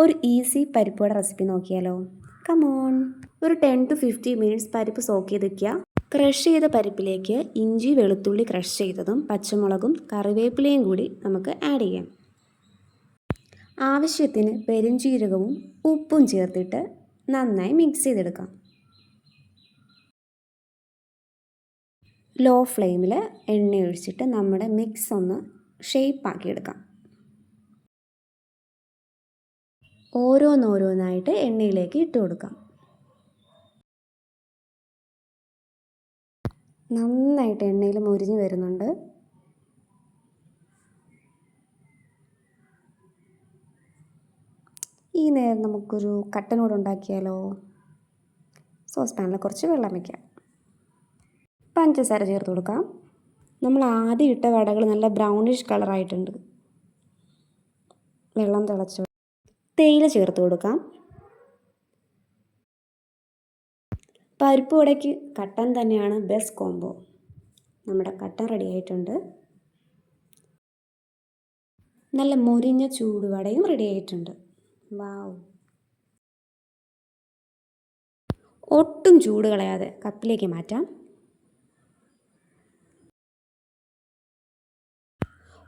ഒരു ഈസി പരിപ്പുവട റെസിപ്പി നോക്കിയാലോ? കമോൺ. ഒരു 10 to 15 മിനിറ്റ്സ് പരിപ്പ് സോക്ക് ചെയ്ത് വയ്ക്കുക. ക്രഷ് ചെയ്ത പരിപ്പിലേക്ക് ഇഞ്ചി വെളുത്തുള്ളി ക്രഷ് ചെയ്തതും പച്ചമുളകും കറിവേപ്പിലയും കൂടി നമുക്ക് ആഡ് ചെയ്യാം. ആവശ്യത്തിന് പെരുംജീരകവും ഉപ്പും ചേർത്തിട്ട് നന്നായി മിക്സ് ചെയ്തെടുക്കാം. ലോ ഫ്ലെയിമിൽ എണ്ണ ഒഴിച്ചിട്ട് നമ്മുടെ മിക്സ് ഒന്ന് ഷേപ്പാക്കിയെടുക്കാം. ഓരോന്നോരോന്നായിട്ട് എണ്ണയിലേക്ക് ഇട്ട് കൊടുക്കാം. നന്നായിട്ട് എണ്ണയിൽ മൊരിഞ്ഞ് വരുന്നുണ്ട്. ഈ നേരം നമുക്കൊരു കട്ടൻ കൂടെ ഉണ്ടാക്കിയാലോ? സോസ് പാനിൽ കുറച്ച് വെള്ളം വയ്ക്കാം. പഞ്ചസാര ചേർത്ത് കൊടുക്കാം. നമ്മൾ ആദ്യം ഇട്ട വടകൾ നല്ല ബ്രൗണിഷ് കളറായിട്ടുണ്ട്. വെള്ളം തിളച്ചു. തേയില ചേർത്ത് കൊടുക്കാം. പരിപ്പ് വടയ്ക്ക് കട്ടൻ തന്നെയാണ് ബെസ്റ്റ് കോംബോ. നമ്മുടെ കട്ടൻ റെഡി ആയിട്ടുണ്ട്. നല്ല മൊരിഞ്ഞ ചൂടുവടയും റെഡി ആയിട്ടുണ്ട്. വാവ്! ഒട്ടും ചൂട് കളയാതെ കപ്പിലേക്ക് മാറ്റാം.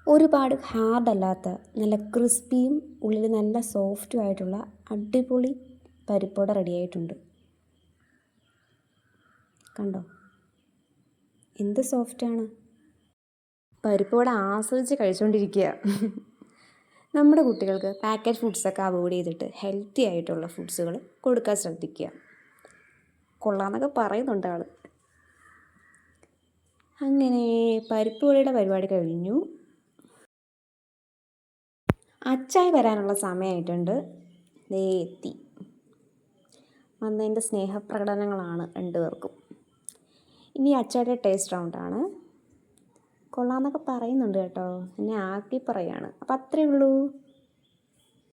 ഒരുപാട് ഹാർഡല്ലാത്ത നല്ല ക്രിസ്പിയും ഉള്ളിൽ നല്ല സോഫ്റ്റും ആയിട്ടുള്ള അടിപൊളി പരിപ്പുവട റെഡി ആയിട്ടുണ്ട്. കണ്ടോ എന്ത് സോഫ്റ്റാണ്. പരിപ്പുവട ആസ്വദിച്ച് കഴിച്ചുകൊണ്ടിരിക്കുക. നമ്മുടെ കുട്ടികൾക്ക് പാക്കറ്റ് ഫുഡ്സൊക്കെ അവോയ്ഡ് ചെയ്തിട്ട് ഹെൽത്തി ആയിട്ടുള്ള ഫുഡ്സുകൾ കൊടുക്കാൻ ശ്രദ്ധിക്കുക. കൊള്ളാമെന്നൊക്കെ പറയുന്നുണ്ട് ആൾ. അങ്ങനെ പരിപ്പുവടയുടെ പരിപാടി കഴിഞ്ഞു. അച്ചായി വരാനുള്ള സമയമായിട്ടുണ്ട്. എത്തി വന്നതിൻ്റെ സ്നേഹപ്രകടനങ്ങളാണ് രണ്ടുപേർക്കും. ഇനി അച്ചായുടെ ടേസ്റ്റ് റൗണ്ടാണ്. കൊള്ളാമെന്നൊക്കെ പറയുന്നുണ്ട് കേട്ടോ, എന്നെ ആക്കി പറയാണ്. അപ്പം അത്രയേ ഉള്ളൂ.